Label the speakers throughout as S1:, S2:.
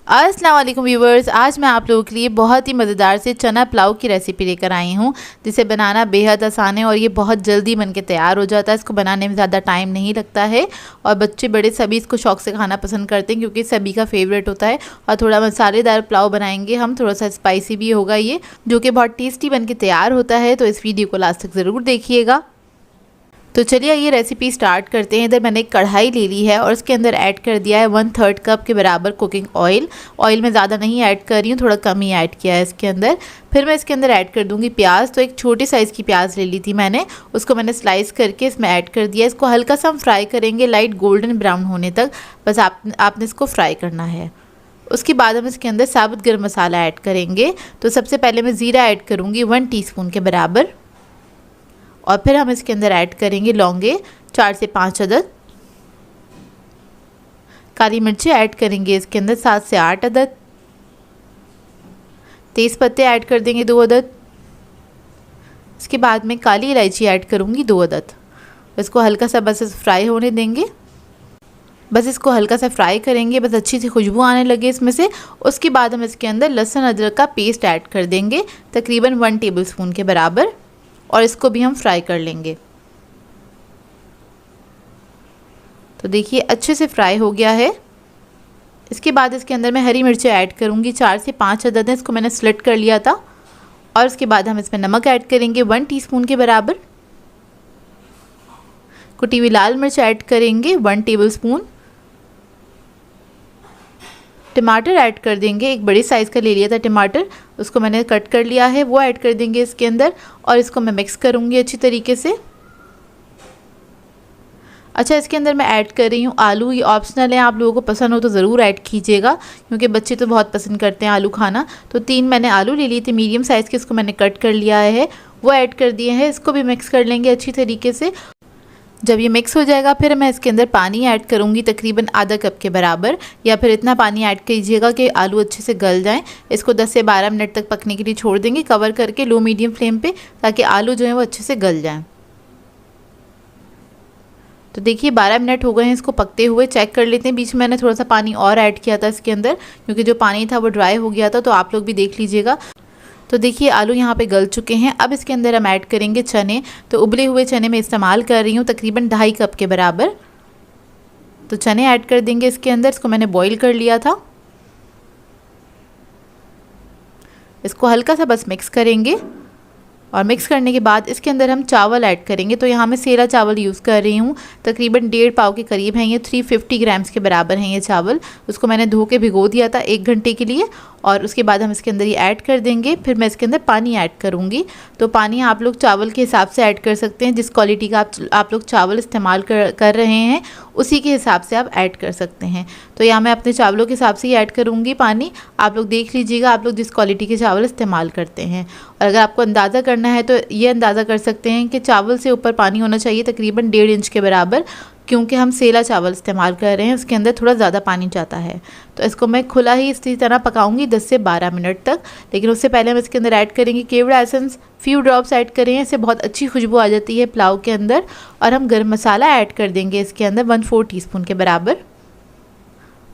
S1: अस्सलाम वालेकुम व्यूवर्स, आज मैं आप लोगों के लिए बहुत ही मज़ेदार से चना पुलाव की रेसिपी लेकर आई हूँ, जिसे बनाना बेहद आसान है और ये बहुत जल्दी बन के तैयार हो जाता है। इसको बनाने में ज़्यादा टाइम नहीं लगता है और बच्चे बड़े सभी इसको शौक़ से खाना पसंद करते हैं क्योंकि सभी का फेवरेट होता है। और थोड़ा मसालेदार पुलाव बनाएंगे हम, थोड़ा सा स्पाइसी भी होगा ये, जो कि बहुत टेस्टी बन के तैयार होता है। तो इस वीडियो को लास्ट तक ज़रूर देखिएगा। तो चलिए ये रेसिपी स्टार्ट करते हैं। इधर मैंने एक कढ़ाई ले ली है और उसके अंदर ऐड कर दिया है 1/3 कप के बराबर कुकिंग ऑयल। ऑयल मैं ज़्यादा नहीं ऐड कर रही हूँ, थोड़ा कम ही ऐड किया है इसके अंदर। फिर मैं इसके अंदर ऐड कर दूँगी प्याज। तो एक छोटी साइज़ की प्याज ले ली थी मैंने, उसको मैंने स्लाइस करके इसमें ऐड कर दिया। इसको हल्का सा हम फ्राई करेंगे, लाइट गोल्डन ब्राउन होने तक, बस आपने इसको फ्राई करना है। उसके बाद हम इसके अंदर साबुत गर्म मसाला ऐड करेंगे। तो सबसे पहले मैं ज़ीरा ऐड करूँगी 1 टीस्पून के बराबर, और फिर हम इसके अंदर ऐड करेंगे लौंगे 4 से 5 अदद। काली मिर्ची ऐड करेंगे इसके अंदर 7 से 8 अदद। तेज़ पत्ते ऐड कर देंगे 2 अदद। इसके बाद में काली इलायची ऐड करूँगी 2 अदद। इसको हल्का सा बस फ्राई होने देंगे, बस इसको हल्का सा फ्राई करेंगे, बस अच्छी सी खुशबू आने लगे इसमें से। उसके बाद हम इसके अंदर लहसुन अदरक का पेस्ट ऐड कर देंगे, तकरीबन 1 टेबलस्पून के बराबर, और इसको भी हम फ्राई कर लेंगे। तो देखिए अच्छे से फ्राई हो गया है। इसके बाद इसके अंदर मैं हरी मिर्चें ऐड करूँगी, 4 से 5 अदद है, इसको मैंने स्लिट कर लिया था। और उसके बाद हम इसमें नमक ऐड करेंगे 1 टीस्पून के बराबर। कुटी हुई लाल मिर्च ऐड करेंगे 1 टेबलस्पून। टमाटर ऐड कर देंगे, एक बड़ी साइज़ का ले लिया था टमाटर, उसको मैंने कट कर लिया है, वो ऐड कर देंगे इसके अंदर। और इसको मैं मिक्स करूँगी अच्छी तरीके से। अच्छा, इसके अंदर मैं ऐड कर रही हूँ आलू। ये ऑप्शनल है, आप लोगों को पसंद हो तो ज़रूर ऐड कीजिएगा क्योंकि बच्चे तो बहुत पसंद करते हैं आलू खाना। तो 3 मैंने आलू ले लिए थे मीडियम साइज़ के, इसको मैंने कट कर लिया है, वो ऐड कर दिए हैं। इसको भी मिक्स कर लेंगे अच्छी तरीके से। जब ये मिक्स हो जाएगा फिर मैं इसके अंदर पानी ऐड करूँगी, तकरीबन आधा कप के बराबर, या फिर इतना पानी ऐड कीजिएगा कि आलू अच्छे से गल जाएं। इसको 10 से 12 मिनट तक पकने के लिए छोड़ देंगे कवर करके लो मीडियम फ्लेम पे, ताकि आलू जो है वो अच्छे से गल जाएं। तो देखिए 12 मिनट हो गए हैं इसको पकते हुए, चेक कर लेते हैं। बीच में मैंने थोड़ा सा पानी और ऐड किया था इसके अंदर क्योंकि जो पानी था वो ड्राई हो गया था, तो आप लोग भी देख लीजिएगा। तो देखिए आलू यहाँ पे गल चुके हैं। अब इसके अंदर हम ऐड करेंगे चने। तो उबले हुए चने मैं इस्तेमाल कर रही हूँ, तकरीबन 2.5 कप के बराबर। तो चने ऐड कर देंगे इसके अंदर, इसको मैंने बॉईल कर लिया था। इसको हल्का सा बस मिक्स करेंगे, और मिक्स करने के बाद इसके अंदर हम चावल ऐड करेंगे। तो यहाँ मैं सेला चावल यूज़ कर रही हूँ, तकरीबन 1.5 पाव के करीब हैं ये, 350 ग्राम्स के बराबर हैं ये चावल। उसको मैंने धो के भिगो दिया था 1 घंटे के लिए, और उसके बाद हम इसके अंदर ये ऐड कर देंगे। फिर मैं इसके अंदर पानी ऐड करूँगी। तो पानी आप लोग चावल के हिसाब से ऐड कर सकते हैं, जिस क्वालिटी का आप लोग चावल इस्तेमाल कर रहे हैं उसी के हिसाब से आप ऐड कर सकते हैं। तो यहाँ मैं अपने चावलों के हिसाब से ही ऐड करूँगी पानी। आप लोग देख लीजिएगा आप लोग जिस क्वालिटी के चावल इस्तेमाल करते हैं। और अगर आपको अंदाज़ा करना है तो ये अंदाज़ा कर सकते हैं कि चावल से ऊपर पानी होना चाहिए, तकरीबन 1.5 इंच के बराबर, क्योंकि हम सेला चावल इस्तेमाल कर रहे हैं, उसके अंदर थोड़ा ज़्यादा पानी जाता है। तो इसको मैं खुला ही इसी तरह पकाऊंगी 10 से 12 मिनट तक। लेकिन उससे पहले हम इसके अंदर ऐड करेंगे केवड़ा एसेंस, फ्यू ड्रॉप्स ऐड करें, इससे बहुत अच्छी खुशबू आ जाती है पुलाव के अंदर। और हम गर्म मसाला ऐड कर देंगे इसके अंदर 1/4 टीस्पून के बराबर,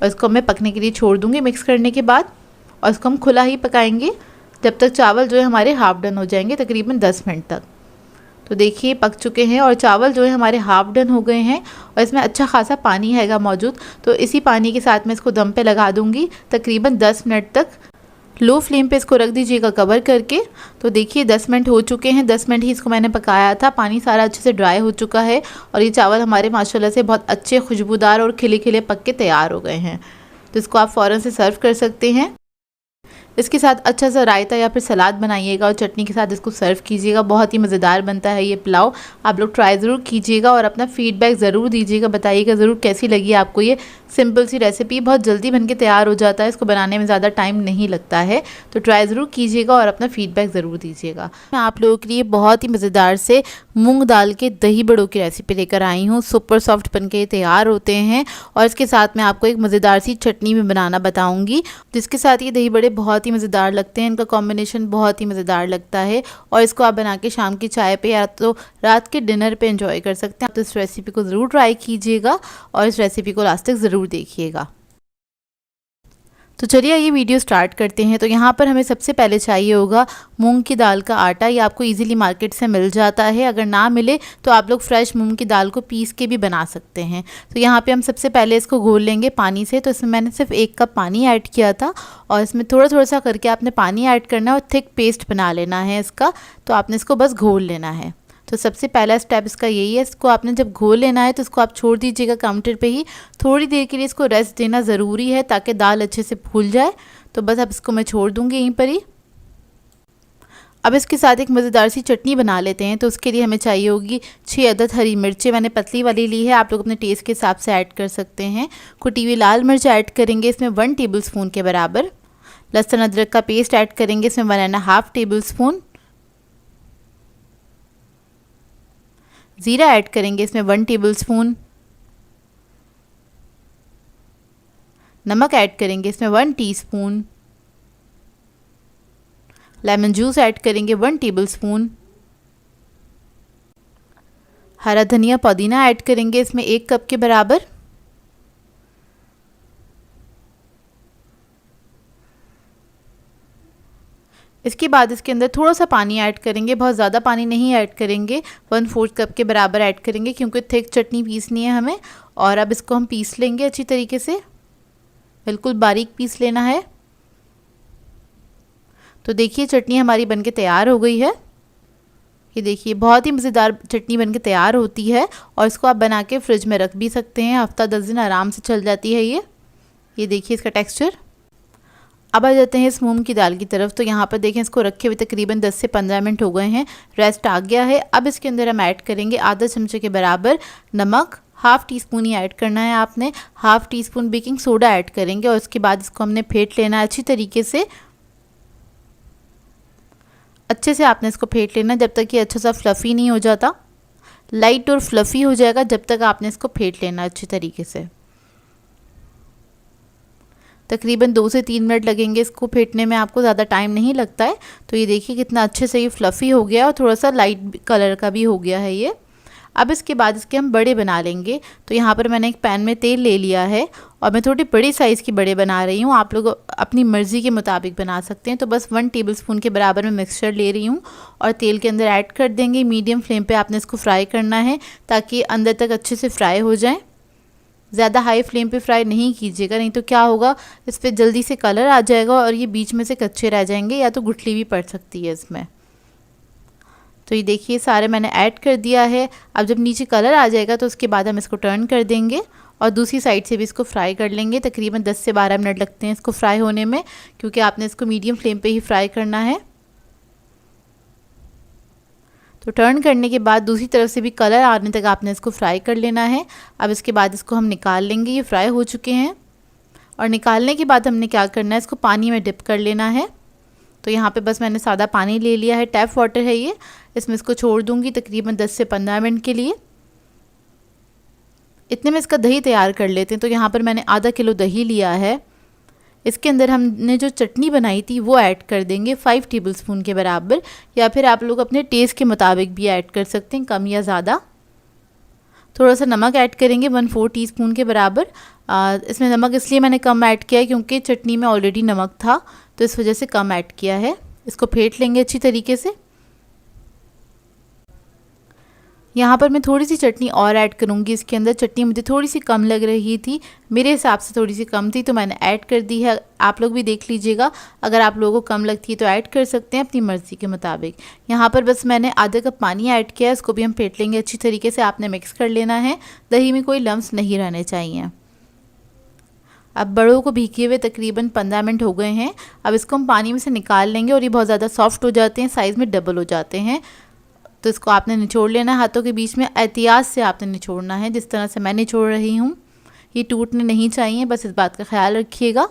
S1: और इसको मैं पकने के लिए छोड़ दूँगी मिक्स करने के बाद। और इसको हम खुला ही पकाएंगे जब तक चावल जो है हमारे हाफ डन हो जाएंगे, तकरीबन 10 मिनट तक। तो देखिए पक चुके हैं और चावल जो है हमारे हाफ डन हो गए हैं, और इसमें अच्छा खासा पानी हैगा मौजूद। तो इसी पानी के साथ मैं इसको दम पे लगा दूंगी तकरीबन 10 मिनट तक। लो फ्लेम पे इसको रख दीजिएगा कवर करके। तो देखिए 10 मिनट हो चुके हैं, 10 मिनट ही इसको मैंने पकाया था। पानी सारा अच्छे से ड्राई हो चुका है और ये चावल हमारे माशाल्लाह से बहुत अच्छे खुशबूदार और खिले खिले पक के तैयार हो गए हैं। तो इसको आप फ़ौरन से सर्व कर सकते हैं। इसके साथ अच्छा सा रायता या फिर सलाद बनाइएगा और चटनी के साथ इसको सर्व कीजिएगा। बहुत ही मज़ेदार बनता है ये पुलाव। आप लोग ट्राई ज़रूर कीजिएगा और अपना फीडबैक ज़रूर दीजिएगा, बताइएगा ज़रूर कैसी लगी आपको ये सिंपल सी रेसिपी। बहुत जल्दी बनके तैयार हो जाता है, इसको बनाने में ज़्यादा टाइम नहीं लगता है। तो ट्राई ज़रूर कीजिएगा और अपना फीडबैक ज़रूर दीजिएगा। मैं आप लोगों के लिए बहुत ही मज़ेदार से मूंग दाल के दही बड़ों की रेसिपी लेकर आई हूँ। सुपर सॉफ्ट बनके तैयार होते हैं, और इसके साथ मैं आपको एक मज़ेदार सी चटनी भी बनाना बताऊँगी, जिसके साथ ये दही बड़े बहुत ही मज़ेदार लगते हैं। इनका कॉम्बिनेशन बहुत ही मज़ेदार लगता है, और इसको आप बना के शाम की चाय पे या तो रात के डिनर पे एंजॉय कर सकते हैं। तो इस रेसिपी को ज़रूर ट्राई कीजिएगा और इस रेसिपी को लास्ट तक ज़रूर देखिएगा। तो चलिए ये वीडियो स्टार्ट करते हैं। तो यहाँ पर हमें सबसे पहले चाहिए होगा मूंग की दाल का आटा। ये आपको इजीली मार्केट से मिल जाता है, अगर ना मिले तो आप लोग फ्रेश मूंग की दाल को पीस के भी बना सकते हैं। तो यहाँ पे हम सबसे पहले इसको घोल लेंगे पानी से। तो इसमें मैंने सिर्फ 1 कप पानी ऐड किया था और इसमें थोड़ा थोड़ा सा करके आपने पानी ऐड करना है और थिक पेस्ट बना लेना है इसका। तो आपने इसको बस घोल लेना है। तो सबसे पहला स्टेप इसका यही है, इसको आपने जब घोल लेना है तो इसको आप छोड़ दीजिएगा काउंटर पे ही। थोड़ी देर के लिए इसको रेस्ट देना ज़रूरी है ताकि दाल अच्छे से फूल जाए। तो बस अब इसको मैं छोड़ दूँगी यहीं पर ही। अब इसके साथ एक मज़ेदार सी चटनी बना लेते हैं। तो उसके लिए हमें चाहिए होगी 6 अदद हरी मिर्चें। मैंने पतली वाली ली है, आप लोग अपने टेस्ट के हिसाब से ऐड कर सकते हैं। कुटी हुई लाल मिर्च ऐड करेंगे इसमें 1 टेबल स्पून के बराबर। लहसुन अदरक का पेस्ट ऐड करेंगे इसमें 1.5 टेबल स्पून। ज़ीरा ऐड करेंगे इसमें 1 टेबल स्पून। नमक ऐड करेंगे इसमें 1 टीस्पून। लेमन जूस ऐड करेंगे 1 टेबल स्पून। हरा धनिया पुदीना ऐड करेंगे इसमें 1 कप के बराबर। इसके बाद इसके अंदर थोड़ा सा पानी ऐड करेंगे, बहुत ज़्यादा पानी नहीं ऐड करेंगे, 1/4 कप के बराबर ऐड करेंगे क्योंकि थिक चटनी पीसनी है हमें। और अब इसको हम पीस लेंगे अच्छी तरीके से, बिल्कुल बारीक पीस लेना है। तो देखिए चटनी हमारी बनके तैयार हो गई है। ये देखिए बहुत ही मज़ेदार चटनी बनके तैयार होती है और इसको आप बना के फ्रिज में रख भी सकते हैं, हफ्ता 10 दिन आराम से चल जाती है ये देखिए इसका टेक्सचर। अब आ जाते हैं इस मूंग की दाल की तरफ। तो यहाँ पर देखें इसको रखे हुए तकरीबन 10 से 15 मिनट हो गए हैं, रेस्ट आ गया है। अब इसके अंदर हम ऐड करेंगे आधा चमचे के बराबर नमक, हाफ़ टी स्पून ही ऐड करना है आपने। Half tea spoon baking soda add करेंगे और उसके बाद इसको हमने फेंट लेना है अच्छी तरीके से। अच्छे से आपने इसको फेंट लेना जब तक ये अच्छा सा फ्लफ़ी नहीं हो जाता। लाइट और फ्लफ़ी हो जाएगा जब तक आपने इसको फेंट लेना अच्छी तरीके से। तकरीबन 2 से 3 मिनट लगेंगे इसको फेंटने में, आपको ज़्यादा टाइम नहीं लगता है। तो ये देखिए कितना अच्छे से ये फ्लफ़ी हो गया और थोड़ा सा लाइट कलर का भी हो गया है ये। अब इसके बाद इसके हम बड़े बना लेंगे। तो यहाँ पर मैंने एक पैन में तेल ले लिया है और मैं थोड़ी बड़ी साइज़ की बड़े बना रही हूँ, आप लोग अपनी मर्ज़ी के मुताबिक बना सकते हैं। तो बस 1 टेबल स्पून के बराबर मैं मिक्सचर ले रही हूँ और तेल के अंदर ऐड कर देंगे। मीडियम फ्लेम पे आपने इसको फ्राई करना है ताकि अंदर तक अच्छे से फ्राई हो जाए। ज़्यादा हाई फ्लेम पे फ्राई नहीं कीजिएगा, नहीं तो क्या होगा इस पर जल्दी से कलर आ जाएगा और ये बीच में से कच्चे रह जाएंगे या तो गुठली भी पड़ सकती है इसमें। तो ये देखिए सारे मैंने ऐड कर दिया है। अब जब नीचे कलर आ जाएगा तो उसके बाद हम इसको टर्न कर देंगे और दूसरी साइड से भी इसको फ्राई कर लेंगे। तकरीबन 10 से 12 मिनट लगते हैं इसको फ्राई होने में, क्योंकि आपने इसको मीडियम फ्लेम पे ही फ्राई करना है। तो टर्न करने के बाद दूसरी तरफ से भी कलर आने तक आपने इसको फ्राई कर लेना है। अब इसके बाद इसको हम निकाल लेंगे, ये फ्राई हो चुके हैं। और निकालने के बाद हमने क्या करना है, इसको पानी में डिप कर लेना है। तो यहाँ पे बस मैंने सादा पानी ले लिया है, टैप वाटर है ये। इसमें इसको छोड़ दूँगी तकरीबन 10 से 15 मिनट के लिए। इतने में इसका दही तैयार कर लेते हैं। तो यहाँ पर मैंने आधा किलो दही लिया है। इसके अंदर हमने जो चटनी बनाई थी वो ऐड कर देंगे 5 टेबल स्पून के बराबर, या फिर आप लोग अपने टेस्ट के मुताबिक भी ऐड कर सकते हैं, कम या ज़्यादा। थोड़ा सा नमक ऐड करेंगे 1/4 टीस्पून के बराबर। इसमें नमक इसलिए मैंने कम ऐड किया है क्योंकि चटनी में ऑलरेडी नमक था, तो इस वजह से कम ऐड किया है। इसको फेंट लेंगे अच्छी तरीके से। यहाँ पर मैं थोड़ी सी चटनी और ऐड करूँगी इसके अंदर। चटनी मुझे थोड़ी सी कम लग रही थी, मेरे हिसाब से थोड़ी सी कम थी, तो मैंने ऐड कर दी है। आप लोग भी देख लीजिएगा, अगर आप लोगों को कम लगती है तो ऐड कर सकते हैं अपनी मर्ज़ी के मुताबिक। यहाँ पर बस मैंने आधा कप पानी ऐड किया है, इसको भी हम फेंट लेंगे अच्छी तरीके से। आपने मिक्स कर लेना है, दही में कोई लम्स नहीं रहने चाहिए। अब बड़ों को भीगे हुए तकरीबन 15 मिनट हो गए हैं। अब इसको हम पानी में से निकाल लेंगे और ये बहुत ज़्यादा सॉफ्ट हो जाते हैं, साइज़ में डबल हो जाते हैं। तो इसको आपने निचोड़ लेना है हाथों के बीच में, एहतियात से आपने निचोड़ना है, जिस तरह से मैं निचोड़ रही हूँ। ये टूटने नहीं चाहिए, बस इस बात का ख्याल रखिएगा।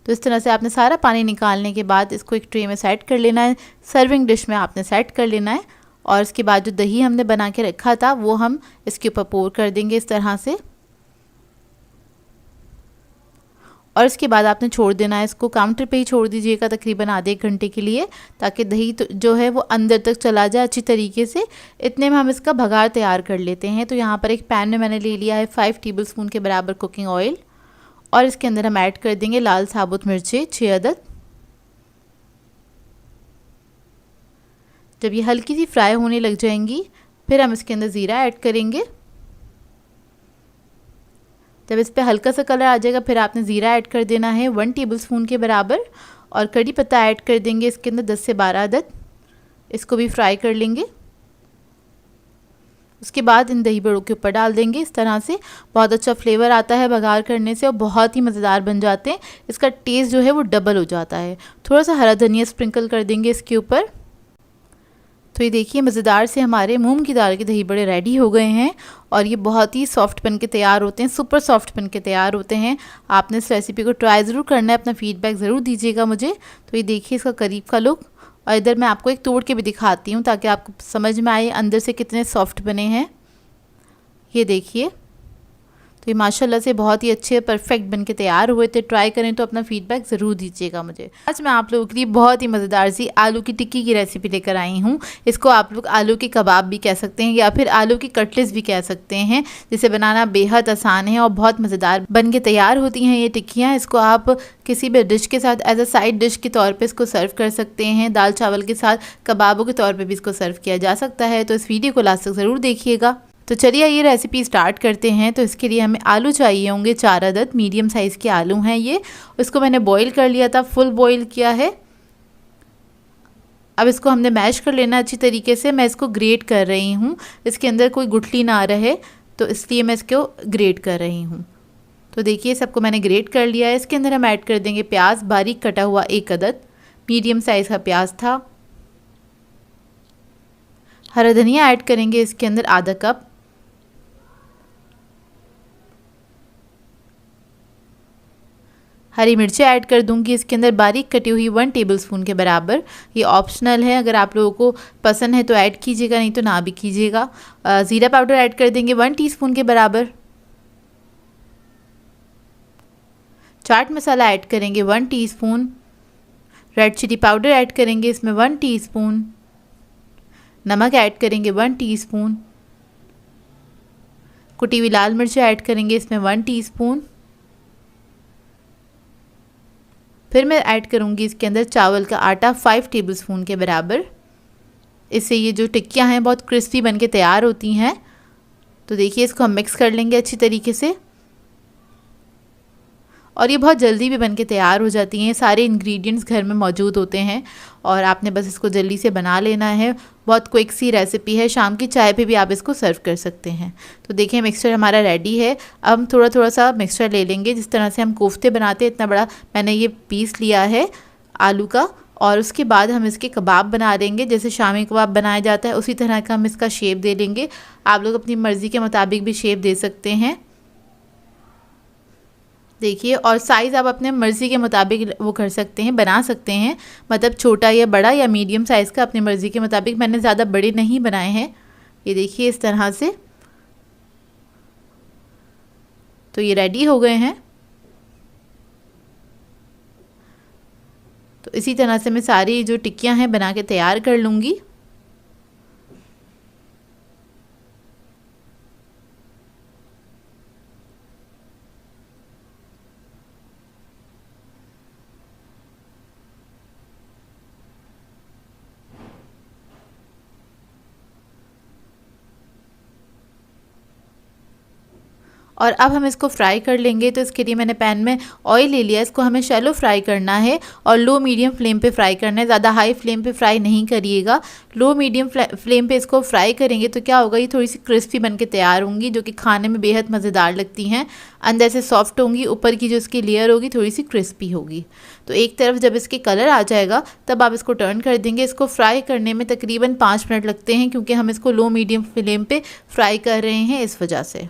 S1: तो इस तरह से आपने सारा पानी निकालने के बाद इसको एक ट्रे में सेट कर लेना है, सर्विंग डिश में आपने सेट कर लेना है। और इसके बाद जो दही हमने बना के रखा था वो हम इसके ऊपर पोर कर देंगे इस तरह से। और इसके बाद आपने छोड़ देना है इसको, काउंटर पे ही छोड़ दीजिएगा तकरीबन आधे 1 घंटे के लिए, ताकि दही तो जो है वो अंदर तक चला जाए अच्छी तरीके से। इतने में हम इसका भगार तैयार कर लेते हैं। तो यहाँ पर एक पैन में मैंने ले लिया है 5 टेबल स्पून के बराबर कुकिंग ऑयल और इसके अंदर हम ऐड कर देंगे लाल साबुत मिर्चें 6 अदद। जब ये हल्की सी फ्राई होने लग जाएंगी फिर हम इसके अंदर ज़ीरा ऐड करेंगे। जब इस पे हल्का सा कलर आ जाएगा फिर आपने ज़ीरा ऐड कर देना है 1 टेबलस्पून के बराबर। और कड़ी पत्ता ऐड कर देंगे इसके अंदर 10 से 12 अदद। इसको भी फ्राई कर लेंगे। उसके बाद इन दही बड़ों के ऊपर डाल देंगे। इस तरह से बहुत अच्छा फ्लेवर आता है बघार करने से और बहुत ही मज़ेदार बन जाते हैं। इसका टेस्ट जो है वो डबल हो जाता है। थोड़ा सा हरा धनिया स्प्रिंकल कर देंगे इसके ऊपर। तो ये देखिए मज़ेदार से हमारे मूंग की दाल के दही बड़े रेडी हो गए हैं और ये बहुत ही सॉफ्ट बन के तैयार होते हैं, सुपर सॉफ्ट बन के तैयार होते हैं। आपने इस रेसिपी को ट्राई ज़रूर करना है, अपना फीडबैक ज़रूर दीजिएगा मुझे। तो ये देखिए इसका करीब का लुक। और इधर मैं आपको एक तोड़ के भी दिखाती हूँ ताकि आपको समझ में आए अंदर से कितने सॉफ्ट बने हैं। ये देखिए, तो ये माशाल्लाह से बहुत ही अच्छे परफेक्ट बन के तैयार हुए थे। ट्राई करें तो अपना फीडबैक ज़रूर दीजिएगा मुझे। आज मैं आप लोगों के लिए बहुत ही मज़ेदार सी आलू की टिक्की की रेसिपी लेकर आई हूँ। इसको आप लोग आलू के कबाब भी कह सकते हैं या फिर आलू की कटलेट्स भी कह सकते हैं, जिसे बनाना बेहद आसान है और बहुत मज़ेदार बन के तैयार होती हैं ये टिक्कियाँ। इसको आप किसी भी डिश के साथ एज अ साइड डिश के तौर पे इसको सर्व कर सकते हैं। दाल चावल के साथ कबाबों के तौर पे भी इसको सर्व किया जा सकता है। तो इस वीडियो को लास्ट तक ज़रूर देखिएगा। तो चलिए ये रेसिपी स्टार्ट करते हैं। तो इसके लिए हमें आलू चाहिए होंगे 4 अदद। मीडियम साइज़ के आलू हैं ये। इसको मैंने बॉईल कर लिया था, फुल बॉईल किया है। अब इसको हमने मैश कर लेना अच्छी तरीके से। मैं इसको ग्रेट कर रही हूँ, इसके अंदर कोई गुठली ना रहे, तो इसलिए मैं इसको ग्रेट कर रही हूँ। तो देखिए सबको मैंने ग्रेट कर लिया है। इसके अंदर हम ऐड कर देंगे प्याज, बारीक कटा हुआ 1 अदद, मीडियम साइज़ का प्याज था। हरा धनिया ऐड करेंगे इसके अंदर आधा कप। हरी मिर्चें ऐड कर दूंगी इसके अंदर बारीक कटी हुई 1 टेबलस्पून के बराबर। ये ऑप्शनल है, अगर आप लोगों को पसंद है तो ऐड कीजिएगा, नहीं तो ना भी कीजिएगा। ज़ीरा पाउडर ऐड कर देंगे 1 टीस्पून के बराबर। चाट मसाला ऐड करेंगे 1 teaspoon. Red chilli powder add करेंगे इसमें 1 टीस्पून। नमक ऐड करेंगे 1 टीस्पून। कुटी हुई लाल मिर्च ऐड करेंगे इसमें 1 टीस्पून। फिर मैं ऐड करूँगी इसके अंदर चावल का आटा 5 टेबलस्पून के बराबर। इससे ये जो टिक्कियाँ हैं बहुत क्रिस्पी बन के तैयार होती हैं। तो देखिए इसको हम मिक्स कर लेंगे अच्छी तरीके से और ये बहुत जल्दी भी बन के तैयार हो जाती हैं। सारे इंग्रेडिएंट्स घर में मौजूद होते हैं और आपने बस इसको जल्दी से बना लेना है। बहुत क्विक सी रेसिपी है, शाम की चाय पे भी आप इसको सर्व कर सकते हैं। तो देखिए मिक्सचर हमारा रेडी है। अब हम थोड़ा थोड़ा सा मिक्सचर ले लेंगे, जिस तरह से हम कोफ्ते बनाते हैं इतना बड़ा मैंने ये पीस लिया है आलू का। और उसके बाद हम इसके कबाब बना देंगे, जैसे शामी कबाब बनाया जाता है उसी तरह का हम इसका शेप दे लेंगे। आप लोग अपनी मर्ज़ी के मुताबिक भी शेप दे सकते हैं। देखिए, और साइज़ आप अपने मर्ज़ी के मुताबिक वो कर सकते हैं, बना सकते हैं, मतलब छोटा या बड़ा या मीडियम साइज़ का अपनी मर्ज़ी के मुताबिक। मैंने ज़्यादा बड़े नहीं बनाए हैं। ये देखिए इस तरह से। तो ये रेडी हो गए हैं। तो इसी तरह से मैं सारी जो टिक्कियां हैं बना के तैयार कर लूँगी। और अब हम इसको फ्राई कर लेंगे। तो इसके लिए मैंने पैन में ऑयल ले लिया। इसको हमें शैलो फ्राई करना है और लो मीडियम फ्लेम पे फ्राई करना है। ज़्यादा हाई फ्लेम पे फ्राई नहीं करिएगा, लो मीडियम फ्लेम पे इसको फ्राई करेंगे तो क्या होगा, ये थोड़ी सी क्रिस्पी बन के तैयार होंगी, जो कि खाने में बेहद मज़ेदार लगती हैं। अंदर से सॉफ्ट होंगी, ऊपर की जो इसकी लेयर होगी थोड़ी सी क्रिस्पी होगी। तो एक तरफ जब इसके कलर आ जाएगा तब आप इसको टर्न कर देंगे। इसको फ्राई करने में तकरीबन 5 मिनट लगते हैं, क्योंकि हम इसको लो मीडियम फ्लेम पे फ्राई कर रहे हैं, इस वजह से।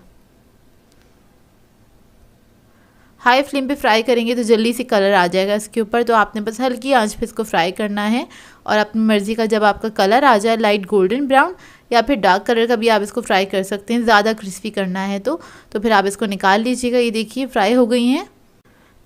S1: हाई फ्लेम पे फ्राई करेंगे तो जल्दी से कलर आ जाएगा इसके ऊपर। तो आपने बस हल्की आंच पे इसको फ्राई करना है और अपनी मर्ज़ी का जब आपका कलर आ जाए लाइट गोल्डन ब्राउन या फिर डार्क कलर का भी आप इसको फ्राई कर सकते हैं। ज़्यादा क्रिस्पी करना है तो फिर आप इसको निकाल लीजिएगा। ये देखिए फ्राई हो गई हैं।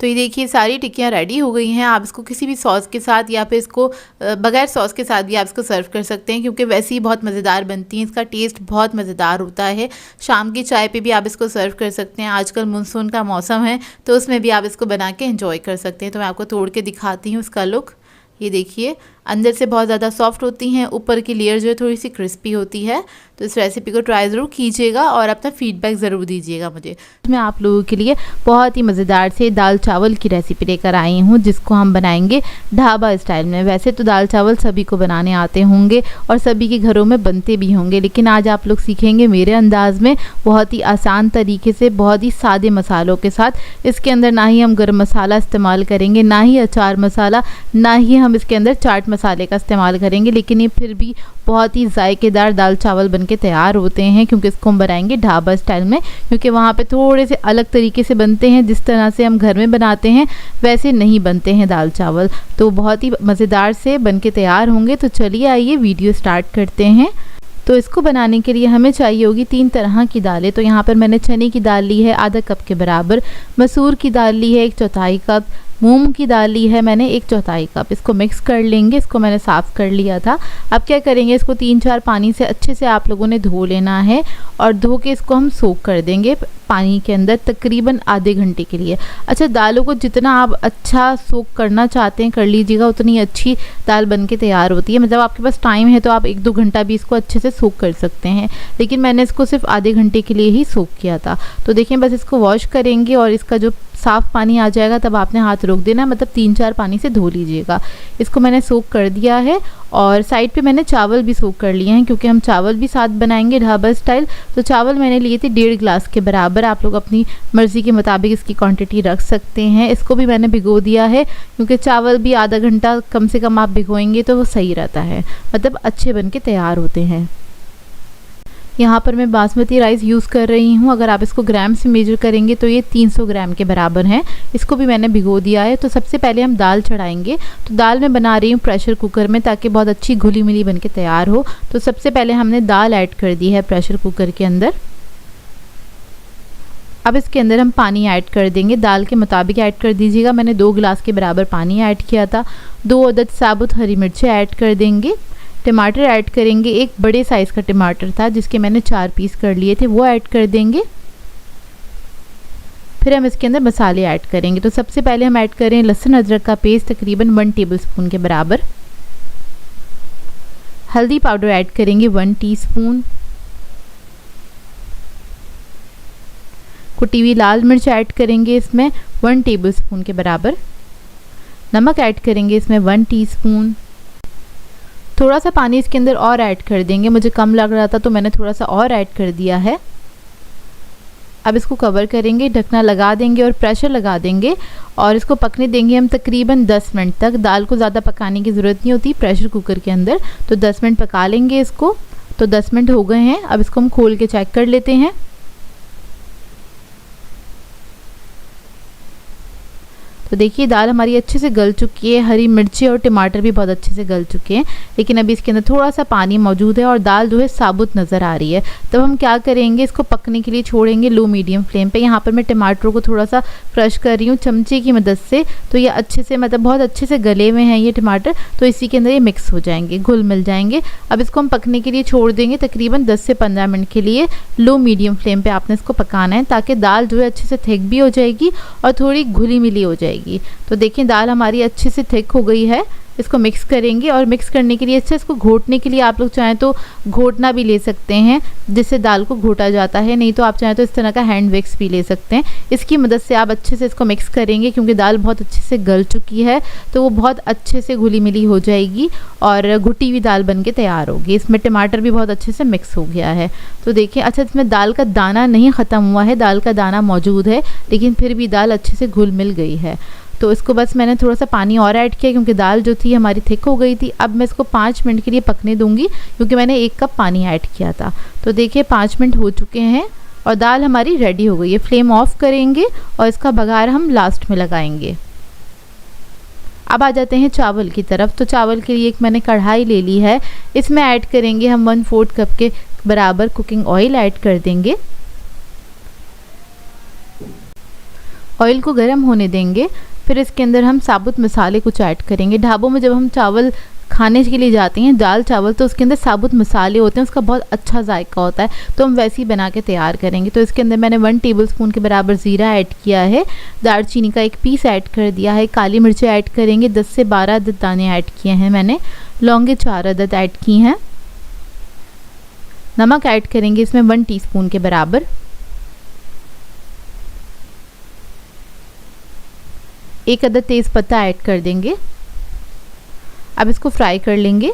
S1: तो ये देखिए सारी टिक्कियाँ रेडी हो गई हैं। आप इसको किसी भी सॉस के साथ या फिर इसको बगैर सॉस के साथ भी आप इसको सर्व कर सकते हैं, क्योंकि वैसे ही बहुत मज़ेदार बनती हैं। इसका टेस्ट बहुत मज़ेदार होता है। शाम की चाय पे भी आप इसको सर्व कर सकते हैं। आजकल मानसून का मौसम है तो उसमें भी आप इसको बना के एंजॉय कर सकते हैं। तो मैं आपको तोड़ के दिखाती हूँ इसका लुक। ये देखिए अंदर से बहुत ज़्यादा सॉफ्ट होती हैं, ऊपर की लेयर जो है थोड़ी सी क्रिस्पी होती है। तो इस रेसिपी को ट्राई ज़रूर कीजिएगा और अपना फीडबैक ज़रूर दीजिएगा मुझे। मैं आप लोगों के लिए बहुत ही मज़ेदार से दाल चावल की रेसिपी लेकर आई हूँ, जिसको हम बनाएंगे ढाबा स्टाइल में। वैसे तो दाल चावल सभी को बनाने आते होंगे और सभी के घरों में बनते भी होंगे, लेकिन आज आप लोग सीखेंगे मेरे अंदाज़ में, बहुत ही आसान तरीके से, बहुत ही सादे मसालों के साथ। इसके अंदर ना ही हम गर्म मसाला इस्तेमाल करेंगे, ना ही अचार मसाला, ना ही हम इसके अंदर चाट मसाले का इस्तेमाल करेंगे, लेकिन ये फिर भी बहुत ही जायकेदार दाल चावल बनके तैयार होते हैं, क्योंकि इसको हम बनाएंगे ढाबा स्टाइल में। क्योंकि वहाँ पे थोड़े से अलग तरीके से बनते हैं, जिस तरह से हम घर में बनाते हैं वैसे नहीं बनते हैं दाल चावल। तो बहुत ही मज़ेदार से बनके तैयार होंगे। तो चलिए आइए वीडियो स्टार्ट करते हैं। तो इसको बनाने के लिए हमें चाहिए होगी 3 तरह की दालें। तो यहाँ पर मैंने चने की दाल ली है आधा कप के बराबर, मसूर की दाल ली है 1/4 कप, मूंग की दाल ली है मैंने 1/4 कप। इसको मिक्स कर लेंगे। इसको मैंने साफ़ कर लिया था। अब क्या करेंगे, इसको 3-4 पानी से अच्छे से आप लोगों ने धो लेना है और धो के इसको हम सोक कर देंगे पानी के अंदर तकरीबन आधे घंटे के लिए। अच्छा, दालों को जितना आप अच्छा सोक करना चाहते हैं कर लीजिएगा, उतनी अच्छी दाल बन के तैयार होती है। मतलब आपके पास टाइम है तो आप 1-2 घंटा भी इसको अच्छे से सोक कर सकते हैं, लेकिन मैंने इसको सिर्फ आधे घंटे के लिए ही सोक किया था। तो देखिए बस इसको वॉश करेंगे और इसका जो साफ़ पानी आ जाएगा तब आपने हाथ रोक देना, मतलब 3-4 पानी से धो लीजिएगा। इसको मैंने सोक कर दिया है और साइड पे मैंने चावल भी सोक कर लिए हैं, क्योंकि हम चावल भी साथ बनाएंगे ढाबा स्टाइल। तो चावल मैंने लिए थे 1.5 गिलास के बराबर। आप लोग अपनी मर्ज़ी के मुताबिक इसकी क्वांटिटी रख सकते हैं। इसको भी मैंने भिगो दिया है, क्योंकि चावल भी आधा घंटा कम से कम आप भिगोएंगे तो वो सही रहता है, मतलब अच्छे बन के तैयार होते हैं। यहाँ पर मैं बासमती राइस यूज़ कर रही हूँ। अगर आप इसको ग्राम से मेजर करेंगे तो ये 300 ग्राम के बराबर है। इसको भी मैंने भिगो दिया है। तो सबसे पहले हम दाल चढ़ाएंगे। तो दाल मैं बना रही हूँ प्रेशर कुकर में, ताकि बहुत अच्छी घुली मिली बन के तैयार हो। तो सबसे पहले हमने दाल ऐड कर दी है प्रेशर कुकर के अंदर। अब इसके अंदर हम पानी ऐड कर देंगे, दाल के मुताबिक ऐड कर दीजिएगा। मैंने 2 गिलास के बराबर पानी ऐड किया था। 2 अदद साबुत हरी मिर्चें ऐड कर देंगे। टमाटर ऐड करेंगे, एक बड़े साइज़ का टमाटर था जिसके मैंने 4 पीस कर लिए थे, वो ऐड कर देंगे। फिर हम इसके अंदर मसाले ऐड करेंगे। तो सबसे पहले हम ऐड करें लहसुन अदरक का पेस्ट तकरीबन 1 टेबलस्पून के बराबर। हल्दी पाउडर ऐड करेंगे 1 टीस्पून। कुटी हुई लाल मिर्च ऐड करेंगे इसमें 1 टेबलस्पून के बराबर। नमक ऐड करेंगे इसमें 1 टीस्पून। थोड़ा सा पानी इसके अंदर और ऐड कर देंगे, मुझे कम लग रहा था तो मैंने थोड़ा सा और ऐड कर दिया है। अब इसको कवर करेंगे, ढकना लगा देंगे और प्रेशर लगा देंगे और इसको पकने देंगे हम तकरीबन 10 मिनट तक। दाल को ज़्यादा पकाने की ज़रूरत नहीं होती प्रेशर कुकर के अंदर। तो 10 मिनट पका लेंगे इसको। तो 10 मिनट हो गए हैं। अब इसको हम खोल के चेक कर लेते हैं। तो देखिए दाल हमारी अच्छे से गल चुकी है। हरी मिर्ची और टमाटर भी बहुत अच्छे से गल चुके हैं, लेकिन अभी इसके अंदर थोड़ा सा पानी मौजूद है और दाल जो है साबुत नज़र आ रही है। तब हम क्या करेंगे, इसको पकने के लिए छोड़ेंगे लो मीडियम फ्लेम पे। यहाँ पर मैं टमाटरों को थोड़ा सा क्रश कर रही हूँ चमचे की मदद से। तो ये अच्छे से, मतलब बहुत अच्छे से गले हुए हैं ये टमाटर, तो इसी के अंदर ये मिक्स हो जाएंगे, घुल मिल जाएंगे। अब इसको हम पकने के लिए छोड़ देंगे तकरीबन 10 से 15 मिनट के लिए। लो मीडियम फ्लेम पर आपने इसको पकाना है, ताकि दाल जो है अच्छे से थिक भी हो जाएगी और थोड़ी घुली मिली हो जाएगी। तो देखिए दाल हमारी अच्छे से थिक हो गई है। इसको मिक्स करेंगे और मिक्स करने के लिए अच्छा इसको घोटने के लिए आप लोग चाहें तो घोटना भी ले सकते हैं, जिससे दाल को घोटा जाता है। नहीं तो आप चाहें तो इस तरह का हैंड विक्स भी ले सकते हैं। इसकी मदद से आप अच्छे से इसको मिक्स करेंगे, क्योंकि दाल बहुत अच्छे से गल चुकी है तो वो बहुत अच्छे से घुली मिली हो जाएगी और घुटी हुई दाल बन के तैयार होगी। इसमें टमाटर भी बहुत अच्छे से मिक्स हो गया है। तो देखिए अच्छा, इसमें दाल का दाना नहीं ख़त्म हुआ है, दाल का दाना मौजूद है, लेकिन फिर भी दाल अच्छे से घुल मिल गई है। तो इसको बस मैंने थोड़ा सा पानी और ऐड किया, क्योंकि दाल जो थी हमारी थिक हो गई थी। अब मैं इसको 5 मिनट के लिए पकने दूंगी, क्योंकि मैंने 1 कप पानी ऐड किया था। तो देखिए 5 मिनट हो चुके हैं और दाल हमारी रेडी हो गई है। फ्लेम ऑफ करेंगे और इसका बघार हम लास्ट में लगाएंगे। अब आ जाते हैं चावल की तरफ। तो चावल के लिए एक मैंने कढ़ाई ले ली है। इसमें ऐड करेंगे हम 1/4 कप के बराबर कुकिंग ऑयल ऐड कर देंगे। ऑयल को गर्म होने देंगे। फिर इसके अंदर हम साबुत मसाले कुछ ऐड करेंगे। ढाबों में जब हम चावल खाने के लिए जाते हैं, दाल चावल, तो उसके अंदर साबुत मसाले होते हैं, उसका बहुत अच्छा जायका होता है, तो हम वैसे ही बना के तैयार करेंगे। तो इसके अंदर मैंने 1 टेबलस्पून के बराबर ज़ीरा ऐड किया है, दालचीनी का 1 पीस ऐड कर दिया है, काली मिर्चें ऐड करेंगे 10 से 12 अदद दाने ऐड किए हैं मैंने, लौंगे 4 अदद ऐड की हैं। नमक ऐड करेंगे इसमें 1 टीस्पून के बराबर। एक अदद तेज़ पत्ता ऐड कर देंगे। अब इसको फ्राई कर लेंगे।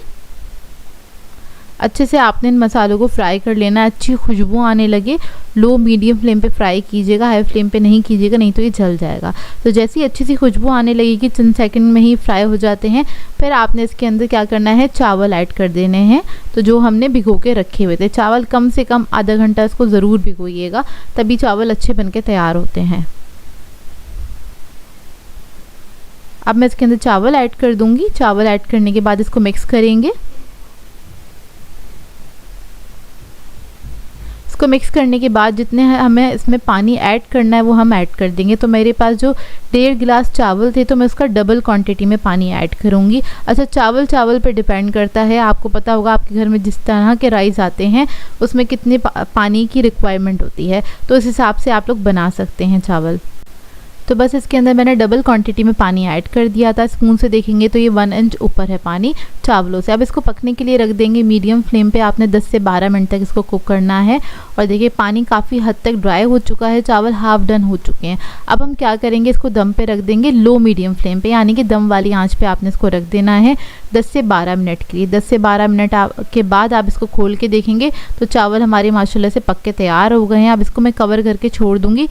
S1: अच्छे से आपने इन मसालों को फ्राई कर लेना है, अच्छी खुशबू आने लगे। लो मीडियम फ्लेम पे फ्राई कीजिएगा, हाई फ्लेम पे नहीं कीजिएगा, नहीं तो ये जल जाएगा। तो जैसे ही अच्छी सी खुशबू आने लगेगी, चंद सेकंड में ही फ्राई हो जाते हैं, फिर आपने इसके अंदर क्या करना है, चावल ऐड कर देने हैं। तो जो हमने भिगो के रखे हुए थे चावल, कम से कम आधा घंटा इसको ज़रूर भिगोइएगा, तभी चावल अच्छे बन के तैयार होते हैं। अब मैं इसके अंदर चावल ऐड कर दूंगी। चावल ऐड करने के बाद इसको मिक्स करेंगे। इसको मिक्स करने के बाद जितने हमें इसमें पानी ऐड करना है वो हम ऐड कर देंगे। तो मेरे पास जो 1.5 गिलास चावल थे, तो मैं उसका डबल क्वांटिटी में पानी ऐड करूँगी। अच्छा, चावल पे डिपेंड करता है, आपको पता होगा आपके घर में जिस तरह के राइस आते हैं उसमें कितने पानी की रिक्वायरमेंट होती है, तो उस हिसाब से आप लोग बना सकते हैं चावल। तो बस इसके अंदर मैंने डबल क्वांटिटी में पानी ऐड कर दिया था। स्पून से देखेंगे तो ये 1 इंच ऊपर है पानी चावलों से। अब इसको पकने के लिए रख देंगे मीडियम फ्लेम पे। आपने 10 से 12 मिनट तक इसको कुक करना है। और देखिए पानी काफ़ी हद तक ड्राई हो चुका है, चावल हाफ डन हो चुके हैं। अब हम क्या करेंगे, इसको दम पे रख देंगे लो मीडियम फ्लेम पे, यानी कि दम वाली आँच पे आपने इसको रख देना है 10 से 12 मिनट के लिए। 10 से 12 मिनट के बाद आप इसको खोल के देखेंगे तो चावल हमारे माशाल्लाह से पक के तैयार हो गए हैं। अब इसको मैं कवर करके छोड़ दूँगी।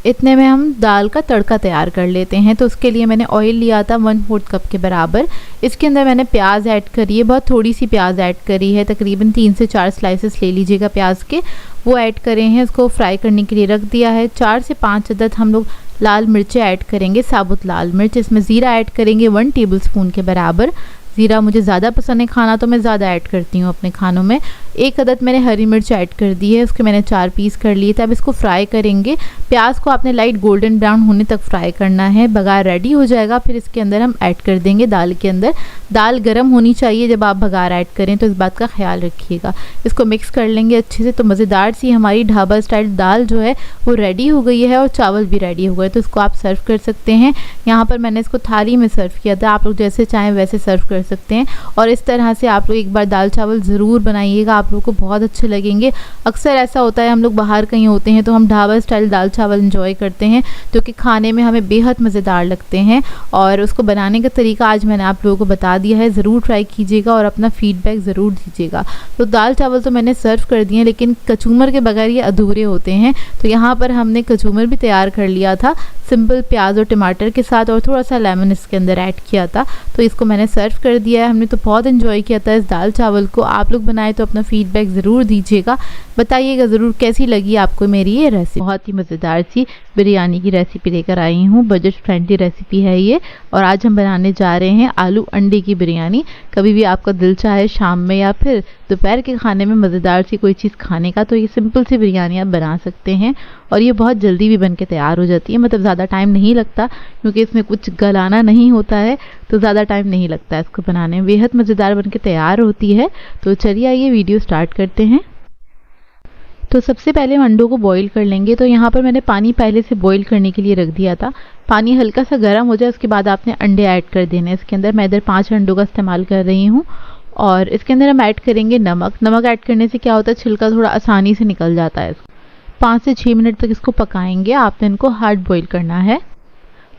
S1: इतने में हम दाल का तड़का तैयार कर लेते हैं। तो उसके लिए मैंने ऑयल लिया था 1/4 कप के बराबर। इसके अंदर मैंने प्याज ऐड करी है, बहुत थोड़ी सी प्याज ऐड करी है, तकरीबन 3 से 4 स्लाइसेस ले लीजिएगा प्याज के, वो ऐड करे हैं। इसको फ्राई करने के लिए रख दिया है। 4 से 5 अदद हम लोग लाल मिर्चें ऐड करेंगे, साबुत लाल मिर्च। इसमें ज़ीरा ऐड करेंगे 1 टेबलस्पून के बराबर। ज़ीरा मुझे ज़्यादा पसंद है खाना, तो मैं ज़्यादा ऐड करती हूँ अपने खानों में। 1 अदद मैंने हरी मिर्च ऐड कर दी है, उसके मैंने 4 पीस कर लिए थे। अब इसको फ्राई करेंगे। प्याज को आपने लाइट गोल्डन ब्राउन होने तक फ्राई करना है। बघार रेडी हो जाएगा, फिर इसके अंदर हम ऐड कर देंगे दाल के अंदर। दाल गर्म होनी चाहिए जब आप बघार ऐड करें, तो इस बात का ख्याल रखिएगा। इसको मिक्स कर लेंगे अच्छे से। तो मज़ेदार सी हमारी ढाबा स्टाइल दाल जो है वो रेडी हो गई है, और चावल भी रेडी हो गए। तो इसको आप सर्व कर सकते हैं। यहाँ पर मैंने इसको थाली में सर्व किया था, आप लोग जैसे चाहें वैसे सर्व कर सकते हैं। और इस तरह से आप लोग एक बार दाल चावल ज़रूर बनाइएगा, आप लोगों को बहुत अच्छे लगेंगे। अक्सर ऐसा होता है हम लोग बाहर कहीं होते हैं तो हम ढाबा स्टाइल दाल चावल इंजॉय करते हैं, जो कि खाने में हमें बेहद मज़ेदार लगते हैं। और उसको बनाने का तरीका आज मैंने आप लोगों को बता दिया है, ज़रूर ट्राई कीजिएगा और अपना फीडबैक ज़रूर दीजिएगा। तो दाल चावल तो मैंने सर्व कर दिए हैं, लेकिन कचूमर के बगैर ये अधूरे होते हैं। तो यहाँ पर हमने कचूमर भी तैयार कर लिया था, सिंपल प्याज और टमाटर के साथ, और थोड़ा सा लेमन इसके अंदर ऐड किया था। तो इसको मैंने सर्व कर दिया है। हमने तो बहुत एंजॉय किया था इस दाल चावल को। आप लोग बनाए तो अपना फीडबैक ज़रूर दीजिएगा, बताइएगा ज़रूर कैसी लगी आपको मेरी ये रेसिपी। बहुत ही मज़ेदार सी बिरयानी की रेसिपी लेकर आई हूँ, बजट फ्रेंडली रेसिपी है ये। और आज हम बनाने जा रहे हैं आलू अंडे की बिरयानी। कभी भी आपका दिल चाहे शाम में या फिर दोपहर के खाने में मज़ेदार सी कोई चीज़ खाने का, तो ये सिंपल सी बिरयानी आप बना सकते हैं। और ये बहुत जल्दी भी बन के तैयार हो जाती है, मतलब ज़्यादा टाइम नहीं लगता, क्योंकि इसमें कुछ गलाना नहीं होता है, तो ज़्यादा टाइम नहीं लगता है इसको बनाने में। बेहद मज़ेदार बन के तैयार होती है। तो चलिए आइए वीडियो स्टार्ट करते हैं। तो सबसे पहले हम अंडों को बॉईल कर लेंगे। तो यहाँ पर मैंने पानी पहले से बॉईल करने के लिए रख दिया था। पानी हल्का सा गर्म हो जाए उसके बाद आपने अंडे ऐड कर देने हैं इसके अंदर। मैं इधर 5 अंडों का इस्तेमाल कर रही हूँ। और इसके अंदर हम ऐड करेंगे नमक। नमक ऐड करने से क्या होता है, छिलका थोड़ा आसानी से निकल जाता है। 5 से 6 मिनट तक इसको पकाएंगे। आपने इनको हार्ड बॉईल करना है।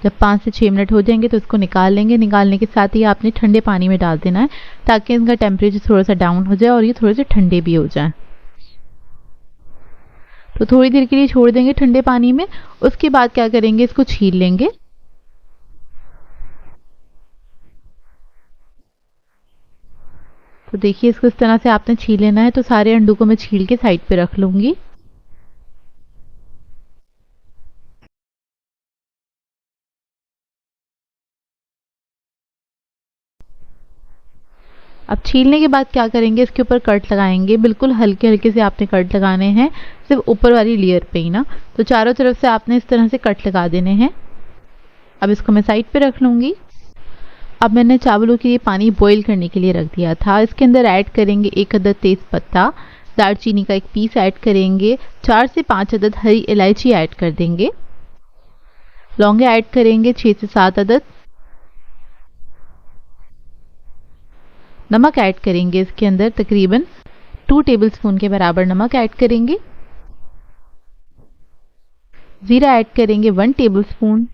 S1: जब 5 से 6 मिनट हो जाएंगे तो इसको निकाल लेंगे। निकालने के साथ ही आपने ठंडे पानी में डाल देना है, ताकि इनका टेम्परेचर थोड़ा सा डाउन हो जाए और ये थोड़े से ठंडे भी हो जाएं। तो थोड़ी देर के लिए छोड़ देंगे ठंडे पानी में। उसके बाद क्या करेंगे, इसको छील लेंगे। तो देखिए इसको इस तरह से आपने छील लेना है। तो सारे अंडों को मैं छील के साइड पे रख लूंगी। अब छीलने के बाद क्या करेंगे, इसके ऊपर कट लगाएंगे। बिल्कुल हल्के हल्के से आपने कट लगाने हैं, सिर्फ ऊपर वाली लेयर पे ही ना। तो चारों तरफ से आपने इस तरह से कट लगा देने हैं। अब इसको मैं साइड पे रख लूँगी। अब मैंने चावलों के लिए पानी बॉईल करने के लिए रख दिया था। इसके अंदर ऐड करेंगे 1 अदद तेज़ पत्ता, दालचीनी का 1 पीस ऐड करेंगे, 4 से 5 अदद हरी इलायची ऐड कर देंगे, लौंगे ऐड करेंगे 6 से 7 अदद, नमक ऐड करेंगे इसके अंदर तकरीबन 2 टेबलस्पून के बराबर नमक ऐड करेंगे, ज़ीरा ऐड करेंगे 1 टेबलस्पून।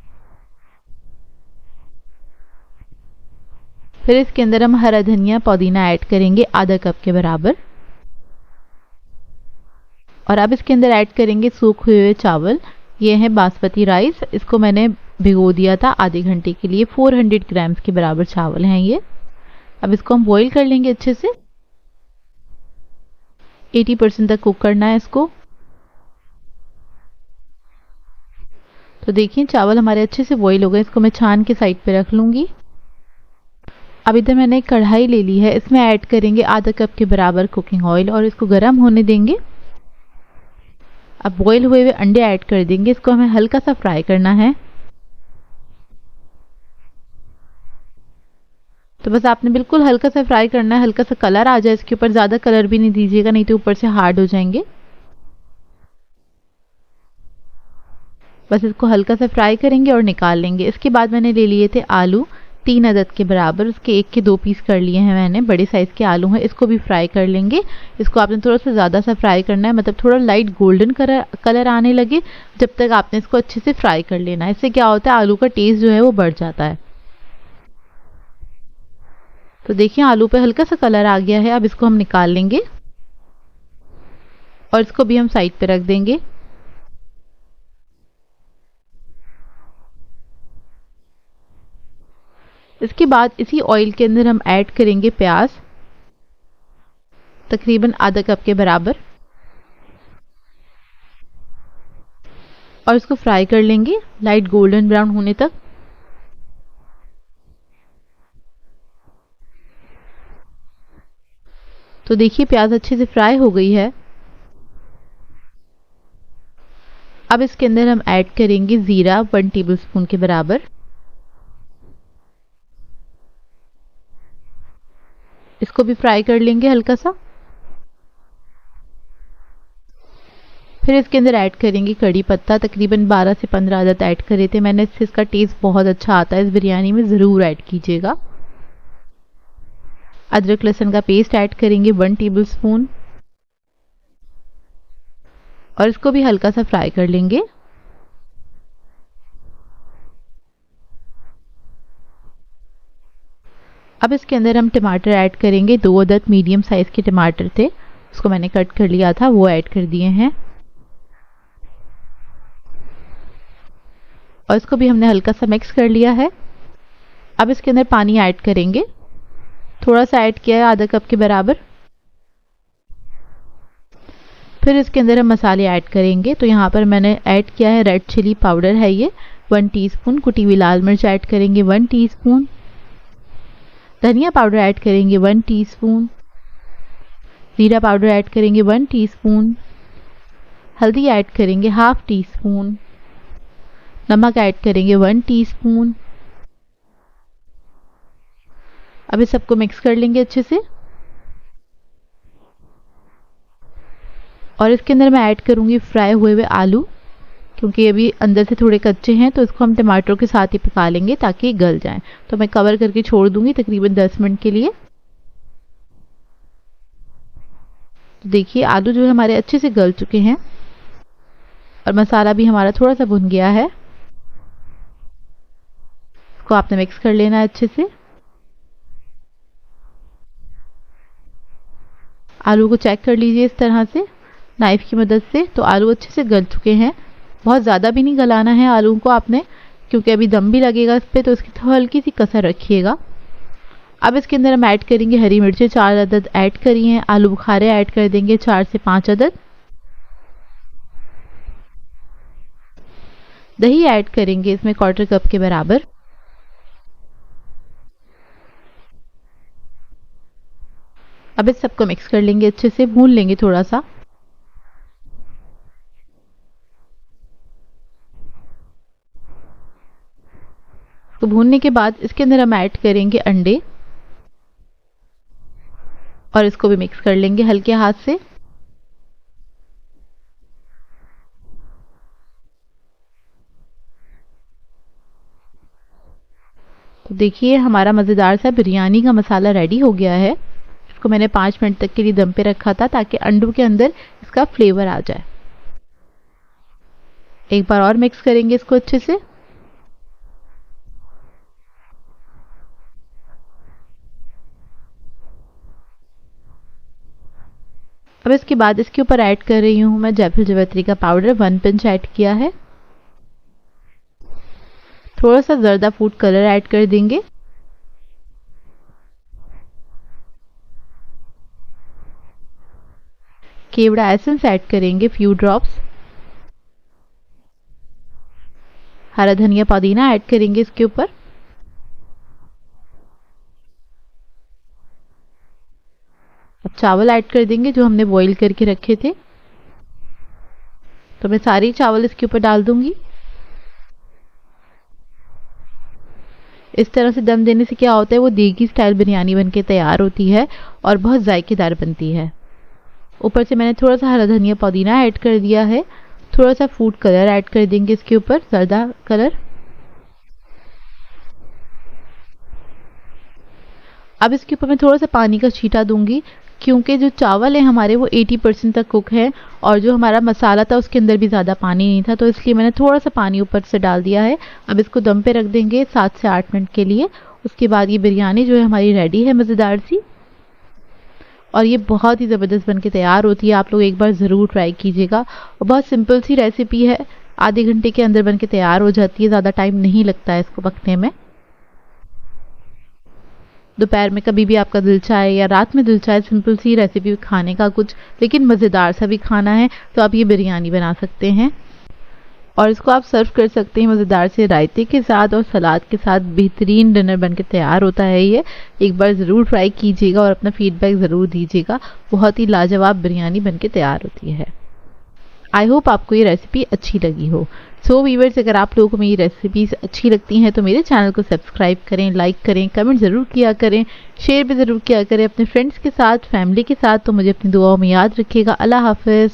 S1: फिर इसके अंदर हम हरा धनिया पुदीना ऐड करेंगे आधा कप के बराबर। और अब इसके अंदर ऐड करेंगे सूखे हुए चावल। ये है बासमती राइस, इसको मैंने भिगो दिया था आधे घंटे के लिए। 400 ग्राम्स के बराबर चावल हैं ये। अब इसको हम बॉईल कर लेंगे अच्छे से। 80% तक कुक करना है इसको। तो देखिए चावल हमारे अच्छे से बॉईल हो गए। इसको मैं छान के साइड पे रख लूँगी। अब इधर मैंने एक कढ़ाई ले ली है, इसमें ऐड करेंगे आधा कप के बराबर कुकिंग ऑयल और इसको गर्म होने देंगे। अब बॉईल हुए हुए अंडे ऐड कर देंगे। इसको हमें हल्का सा फ्राई करना है। तो बस आपने बिल्कुल हल्का सा फ्राई करना है, हल्का सा कलर आ जाए इसके ऊपर। ज़्यादा कलर भी नहीं दीजिएगा, नहीं तो ऊपर से हार्ड हो जाएंगे। बस इसको हल्का सा फ्राई करेंगे और निकाल लेंगे। इसके बाद मैंने ले लिए थे आलू 3 अदद के बराबर, उसके 1 के 2 पीस कर लिए हैं मैंने। बड़े साइज़ के आलू हैं, इसको भी फ्राई कर लेंगे। इसको आपने थोड़ा सा ज़्यादा सा फ्राई करना है, मतलब थोड़ा लाइट गोल्डन कलर आने लगे जब तक आपने इसको अच्छे से फ्राई कर लेना है। इससे क्या होता है, आलू का टेस्ट जो है वो बढ़ जाता है। तो देखिए आलू पे हल्का सा कलर आ गया है। अब इसको हम निकाल लेंगे और इसको भी हम साइड पे रख देंगे। इसके बाद इसी ऑयल के अंदर हम ऐड करेंगे प्याज, तकरीबन आधा कप के बराबर, और इसको फ्राई कर लेंगे लाइट गोल्डन ब्राउन होने तक। तो देखिए प्याज अच्छे से फ्राई हो गई है। अब इसके अंदर हम ऐड करेंगे ज़ीरा 1 टेबलस्पून के बराबर। इसको भी फ्राई कर लेंगे हल्का सा। फिर इसके अंदर ऐड करेंगे कड़ी पत्ता, तकरीबन 12 से 15 अदद ऐड करे थे मैंने। इससे इसका टेस्ट बहुत अच्छा आता है, इस बिरयानी में ज़रूर ऐड कीजिएगा। अदरक लहसुन का पेस्ट ऐड करेंगे 1 टेबलस्पून और इसको भी हल्का सा फ्राई कर लेंगे। अब इसके अंदर हम टमाटर ऐड करेंगे। 2 अदद मीडियम साइज़ के टमाटर थे, उसको मैंने कट कर लिया था, वो ऐड कर दिए हैं। और इसको भी हमने हल्का सा मिक्स कर लिया है। अब इसके अंदर पानी ऐड करेंगे, थोड़ा सा ऐड किया है आधा कप के बराबर। फिर इसके अंदर हम मसाले ऐड करेंगे। तो यहाँ पर मैंने ऐड किया है रेड चिली पाउडर है ये 1 टीस्पून, कुटी हुई लाल मिर्च ऐड करेंगे 1 टीस्पून, धनिया पाउडर ऐड करेंगे 1 टीस्पून, जीरा पाउडर ऐड करेंगे 1 टीस्पून, हल्दी ऐड करेंगे हाफ टीस्पून, नमक ऐड करेंगे 1 टीस्पून। अब इस सबको मिक्स कर लेंगे अच्छे से। और इसके अंदर मैं ऐड करूंगी फ्राई हुए हुए आलू, क्योंकि अभी अंदर से थोड़े कच्चे हैं, तो इसको हम टमाटरों के साथ ही पका लेंगे ताकि गल जाएं। तो मैं कवर करके छोड़ दूंगी तकरीबन 10 मिनट के लिए। तो देखिए आलू जो है हमारे अच्छे से गल चुके हैं और मसाला भी हमारा थोड़ा सा भुन गया है। इसको आपने मिक्स कर लेना है अच्छे से। आलू को चेक कर लीजिए इस तरह से नाइफ की मदद से। तो आलू अच्छे से गल चुके हैं। बहुत ज़्यादा भी नहीं गलाना है आलू को आपने, क्योंकि अभी दम भी लगेगा इस पर, तो इसकी हल्की सी कसर रखिएगा। अब इसके अंदर हम ऐड करेंगे हरी मिर्चें 4 अदद ऐड करी हैं। आलू बुखारे ऐड कर देंगे 4 से 5 अदद। दही ऐड करेंगे इसमें 1/4 कप के बराबर। अब इस सबको मिक्स कर लेंगे, अच्छे से भून लेंगे थोड़ा सा। तो भूनने के बाद इसके अंदर हम ऐड करेंगे अंडे और इसको भी मिक्स कर लेंगे हल्के हाथ से। तो देखिए हमारा मज़ेदार सा बिरयानी का मसाला रेडी हो गया है। इसको मैंने 5 मिनट तक के लिए दम पे रखा था ताकि अंडों के अंदर इसका फ्लेवर आ जाए। एक बार और मिक्स करेंगे इसको अच्छे से। अब इसके बाद इसके ऊपर ऐड कर रही हूँ मैं जायफल जावित्री का पाउडर 1 पिंच ऐड किया है। थोड़ा सा जर्दा फूड कलर ऐड कर देंगे। केवड़ा एसेंस ऐड करेंगे फ्यू ड्रॉप्स। हरा धनिया पुदीना ऐड करेंगे इसके ऊपर। अब चावल ऐड कर देंगे जो हमने बॉईल करके रखे थे। तो मैं सारे चावल इसके ऊपर डाल दूंगी। इस तरह से दम देने से क्या होता है, वो देगी स्टाइल बिरयानी बनके तैयार होती है और बहुत जायकेदार बनती है। ऊपर से मैंने थोड़ा सा हरा धनिया पुदीना ऐड कर दिया है। थोड़ा सा फूड कलर ऐड कर देंगे इसके ऊपर, जर्दा कलर। अब इसके ऊपर मैं थोड़ा सा पानी का छींटा दूंगी क्योंकि जो चावल है हमारे वो 80% तक कुक है और जो हमारा मसाला था उसके अंदर भी ज़्यादा पानी नहीं था, तो इसलिए मैंने थोड़ा सा पानी ऊपर से डाल दिया है। अब इसको दम पे रख देंगे 7 से 8 मिनट के लिए। उसके बाद ये बिरयानी जो है हमारी रेडी है मज़ेदार सी, और ये बहुत ही ज़बरदस्त बन के तैयार होती है। आप लोग एक बार ज़रूर ट्राई कीजिएगा और बहुत सिंपल सी रेसिपी है, आधे घंटे के अंदर बन के तैयार हो जाती है, ज़्यादा टाइम नहीं लगता है इसको पकने में। दोपहर में कभी भी आपका दिल चाहे या रात में दिल चाहे सिंपल सी रेसिपी खाने का कुछ लेकिन मज़ेदार सा भी खाना है तो आप ये बिरयानी बना सकते हैं और इसको आप सर्व कर सकते हैं मज़ेदार से रायते के साथ और सलाद के साथ। बेहतरीन डिनर बनके तैयार होता है ये। एक बार ज़रूर ट्राई कीजिएगा और अपना फीडबैक ज़रूर दीजिएगा। बहुत ही लाजवाब बिरयानी बनके तैयार होती है। आई होप आपको ये रेसिपी अच्छी लगी हो। सो व्यूअर्स, अगर आप लोगों को मेरी रेसिपीज़ अच्छी लगती हैं तो मेरे चैनल को सब्सक्राइब करें, लाइक करें, कमेंट ज़रूर किया करें, शेयर भी ज़रूर किया करें अपने फ्रेंड्स के साथ, फैमिली के साथ। तो मुझे अपनी दुआओं में याद रखिएगा। अल्लाह हाफ़िज़।